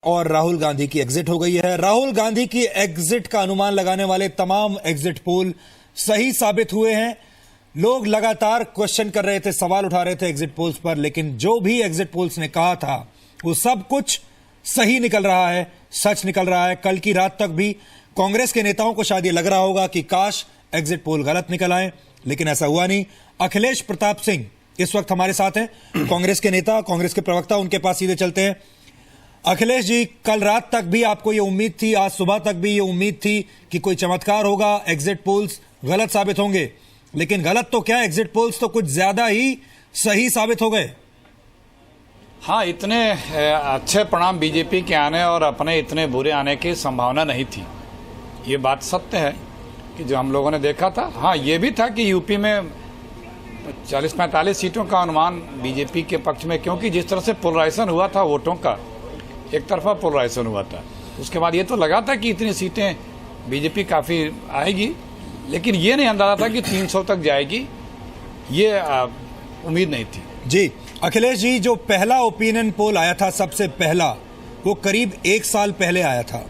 और राहुल गांधी की एग्जिट हो गई है। राहुल गांधी की एग्जिट का अनुमान लगाने वाले तमाम एग्जिट पोल सही साबित हुए हैं। लोग लगातार क्वेश्चन कर रहे थे, सवाल उठा रहे थे एग्जिट पोल्स पर, लेकिन जो भी एग्जिट पोल्स ने कहा था वो सब कुछ सही निकल रहा है, सच निकल रहा है। कल की रात तक भी कांग्रेस के नेताओं को शायद ये लग रहा होगा कि काश एग्जिट पोल गलत निकल आए, लेकिन ऐसा हुआ नहीं। अखिलेश प्रताप सिंह इस वक्त हमारे साथ हैं, कांग्रेस के नेता, कांग्रेस के प्रवक्ता, उनके पास सीधे चलते हैं। अखिलेश जी, कल रात तक भी आपको यह उम्मीद थी, आज सुबह तक भी यह उम्मीद थी कि कोई चमत्कार होगा, एग्जिट पोल्स गलत साबित होंगे, लेकिन गलत तो क्या, एग्जिट पोल्स तो कुछ ज्यादा ही सही साबित हो गए। हाँ, इतने अच्छे परिणाम बीजेपी के आने और अपने इतने बुरे आने की संभावना नहीं थी। ये बात सत्य है कि जो हम लोगों ने देखा था, हाँ ये भी था कि यूपी में 40-45 सीटों का अनुमान बीजेपी के पक्ष में, क्योंकि जिस तरह से पोलराइजेशन हुआ था वोटों का, एक तरफा पोलराइजेशन हुआ था। उसके बाद ये तो लगा था कि इतनी सीटें बीजेपी काफ़ी आएगी, लेकिन ये नहीं अंदाजा था कि 300 तक जाएगी, ये उम्मीद नहीं थी। जी अखिलेश जी, जो पहला ओपिनियन पोल आया था, सबसे पहला, वो करीब 1 साल पहले आया था,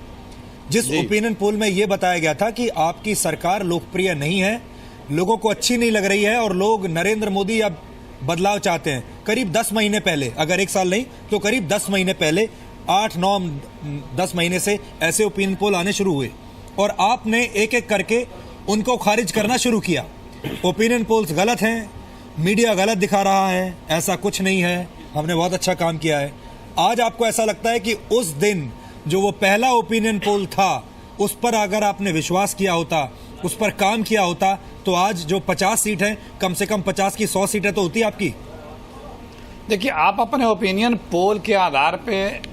जिस ओपिनियन पोल में यह बताया गया था कि आपकी सरकार लोकप्रिय नहीं है, लोगों को अच्छी नहीं लग रही है और लोग नरेंद्र मोदी अब बदलाव चाहते हैं। करीब 10 महीने पहले, अगर 1 साल नहीं तो करीब 10 महीने पहले, 8-9-10 महीने से ऐसे ओपिनियन पोल आने शुरू हुए और आपने एक एक करके उनको खारिज करना शुरू किया। ओपिनियन पोल्स गलत हैं, मीडिया गलत दिखा रहा है, ऐसा कुछ नहीं है, हमने बहुत अच्छा काम किया है। आज आपको ऐसा लगता है कि उस दिन जो वो पहला ओपिनियन पोल था, उस पर अगर आपने विश्वास किया होता, उस पर काम किया होता, तो आज जो 50 सीट है, कम से कम 50 की 100 सीटें तो होती आपकी। देखिए, आप अपने ओपिनियन पोल के आधार पे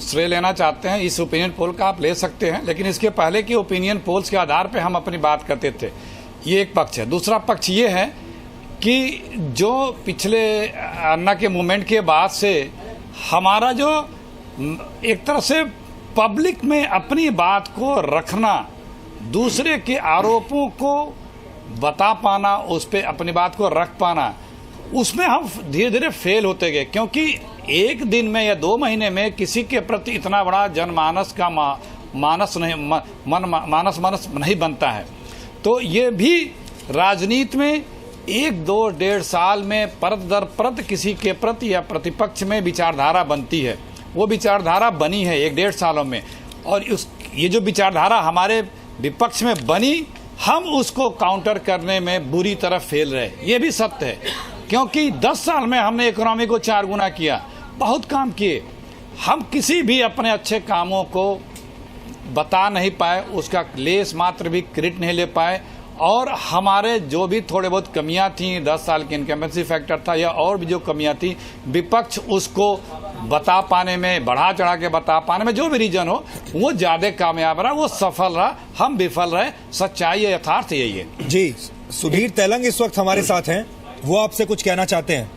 श्रेय लेना चाहते हैं, इस ओपिनियन पोल का आप ले सकते हैं, लेकिन इसके पहले के ओपिनियन पोल्स के आधार पे हम अपनी बात करते थे। ये एक पक्ष है। दूसरा पक्ष ये है कि जो पिछले अन्ना के मूवमेंट के बाद से हमारा जो एक तरह से पब्लिक में अपनी बात को रखना, दूसरे के आरोपों को बता पाना, उस पर अपनी बात को रख पाना, उसमें हम धीरे धीरे फेल होते गए, क्योंकि एक दिन में या 2 महीने में किसी के प्रति इतना बड़ा जनमानस का मानस नहीं बनता है। तो ये भी राजनीति में 1-2-1.5 साल में परत दर परत किसी के प्रति या प्रतिपक्ष में विचारधारा बनती है। वो विचारधारा बनी है 1-1.5 सालों में, और ये जो विचारधारा हमारे विपक्ष में बनी, हम उसको काउंटर करने में बुरी तरह फेल रहे। ये भी सत्य है, क्योंकि 10 साल में हमने इकोनॉमी को 4 गुना किया, बहुत काम किए, हम किसी भी अपने अच्छे कामों को बता नहीं पाए, उसका लेस मात्र भी क्रेडिट नहीं ले पाए, और हमारे जो भी थोड़े बहुत कमियां थी, 10 साल की इनकम्बेंसी फैक्टर था या और भी जो कमियां थी, विपक्ष उसको बता पाने में, बढ़ा चढ़ा के बता पाने में, जो भी रीजन हो, वो ज्यादा कामयाब रहा, वो सफल रहा, हम विफल रहे। सच्चाई है, यथार्थ यही है। जी, सुधीर तेलंग इस वक्त हमारे साथ हैं, वो आपसे कुछ कहना चाहते हैं।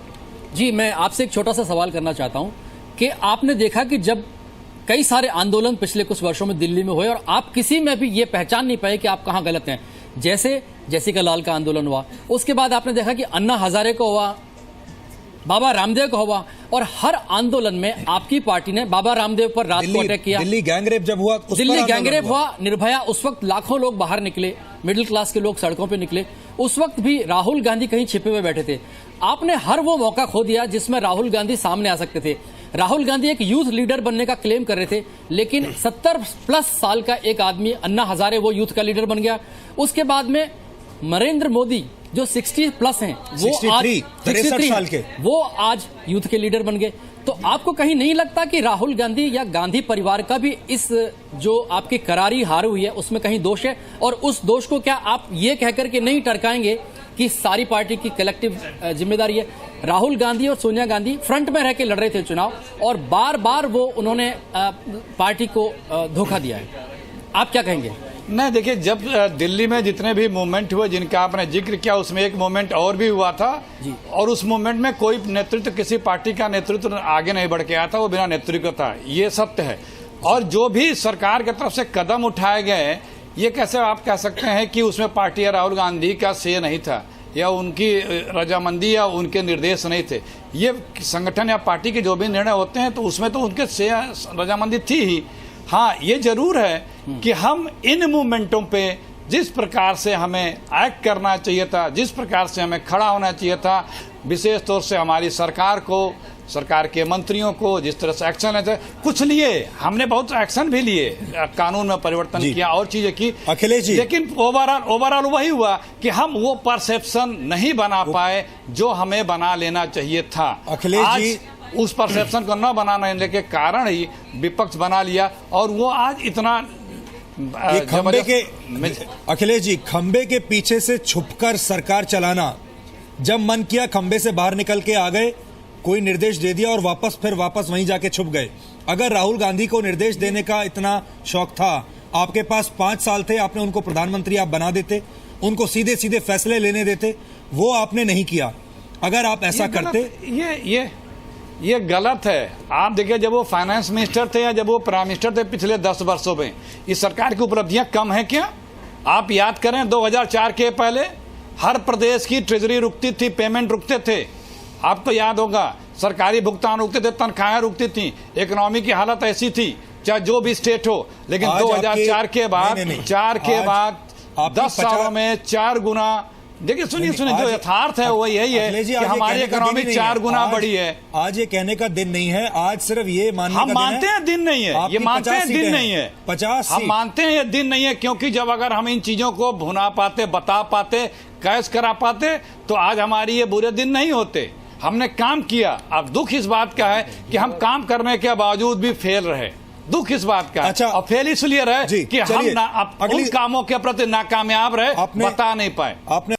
जी, मैं आपसे एक छोटा सा सवाल करना चाहता हूं कि आपने देखा कि जब कई सारे आंदोलन पिछले कुछ वर्षों में दिल्ली में हुए और आप किसी में भी ये पहचान नहीं पाए कि आप कहां गलत हैं, जैसे जेसिका लाल का आंदोलन हुआ, उसके बाद आपने देखा कि अन्ना हजारे को हुआ, बाबा रामदेव को हुआ, और हर आंदोलन में आपकी पार्टी ने बाबा रामदेव पर रात को अटैक किया। दिल्ली गैंगरेप जब हुआ, दिल्ली गैंगरेप हुआ, निर्भया, उस वक्त लाखों लोग बाहर निकले, मिडिल क्लास के लोग सड़कों पे निकले, उस वक्त भी राहुल गांधी कहीं छिपे हुए बैठे थे। आपने हर वो मौका खो दिया जिसमें राहुल गांधी सामने आ सकते थे। राहुल गांधी एक यूथ लीडर बनने का क्लेम कर रहे थे, लेकिन 70+ साल का एक आदमी अन्ना हजारे वो यूथ का लीडर बन गया। उसके बाद में नरेंद्र मोदी जो 60+ हैं, वो आज 63 साल के, वो आज यूथ के लीडर बन गए। तो आपको कहीं नहीं लगता कि राहुल गांधी या गांधी परिवार का भी इस जो आपकी करारी हार हुई है उसमें कहीं दोष है? और उस दोष को क्या आप ये कहकर के नहीं टरकाएंगे कि सारी पार्टी की कलेक्टिव जिम्मेदारी है? राहुल गांधी और सोनिया गांधी फ्रंट में रह के लड़ रहे थे चुनाव, और बार बार वो उन्होंने पार्टी को धोखा दिया है, आप क्या कहेंगे? नहीं, देखिए, जब दिल्ली में जितने भी मूवमेंट हुए जिनका आपने जिक्र किया, उसमें एक मूवमेंट और भी हुआ था जी। और उस मूवमेंट में कोई नेतृत्व, किसी पार्टी का नेतृत्व आगे नहीं बढ़ के आया था, वो बिना नेतृत्व था, ये सत्य है। और जो भी सरकार की तरफ से कदम उठाए गए, ये कैसे आप कह सकते हैं कि उसमें पार्टी या राहुल गांधी का श्रेय नहीं था? या उनकी रजामंदी या उनके निर्देश नहीं थे। ये संगठन या पार्टी के जो भी निर्णय होते हैं तो उसमें तो उनके रजामंदी थी ही। हाँ, ये जरूर है कि हम इन मूवमेंटों पे जिस प्रकार से हमें एक्ट करना चाहिए था, जिस प्रकार से हमें खड़ा होना चाहिए था, विशेष तौर से हमारी सरकार को, सरकार के मंत्रियों को जिस तरह से एक्शन लेते, कुछ लिए हमने, बहुत एक्शन भी लिए, कानून में परिवर्तन किया और चीजें की अखिलेश जी, लेकिन ओवरऑल वही हुआ कि हम वो परसेप्शन नहीं बना पाए जो हमें बना लेना चाहिए था। अखिलेश जी, उस परसेप्शन को न बनाने के कारण ही विपक्ष बना लिया और वो आज इतना खंबे के, अखिलेश जी, खंबे के पीछे से छुपकर सरकार चलाना, जब मन किया खंबे से बाहर निकल के आ गए, कोई निर्देश दे दिया और फिर वापस वहीं जाके छुप गए। अगर राहुल गांधी को निर्देश देने का इतना शौक था, आपके पास 5 साल थे, आपने उनको प्रधानमंत्री आप बना देते, उनको सीधे सीधे फैसले लेने देते, वो आपने नहीं किया। अगर आप ऐसा करते, ये गलत है। आप देखिए, जब वो फाइनेंस मिनिस्टर थे या जब वो प्राइम मिनिस्टर थे पिछले 10 वर्षों में, इस सरकार की उपलब्धियां कम है क्या? आप याद करें 2004 के पहले हर प्रदेश की ट्रेजरी रुकती थी, पेमेंट रुकते थे, आपको याद होगा, सरकारी भुगतान रुकते थे, तनख्वाहें रुकती थी, इकोनॉमी की हालत ऐसी थी, चाहे जो भी स्टेट हो। लेकिन 2004 के बाद 10 सालों में 4 गुना, देखिए सुनिए, जो यथार्थ है वो यही है कि हमारी इकोनॉमी 4 गुना बढ़ी है। आज ये कहने का दिन नहीं है, आज सिर्फ ये मानने हम मानते हैं दिन नहीं है, ये मानते हैं दिन नहीं है, 50 हम मानते हैं ये दिन नहीं है, क्योंकि जब अगर हम इन चीजों को भुना पाते, बता पाते, कैश करा पाते, तो आज हमारी ये बुरे दिन नहीं होते। हमने काम किया। अब दुख इस बात का है कि हम काम करने के बावजूद भी फेल रहे। दुख इस बात का। अच्छा, और फेल इसलिए रहे कि हम उन कामों के प्रति नाकामयाब रहे, बता नहीं पाए। आपने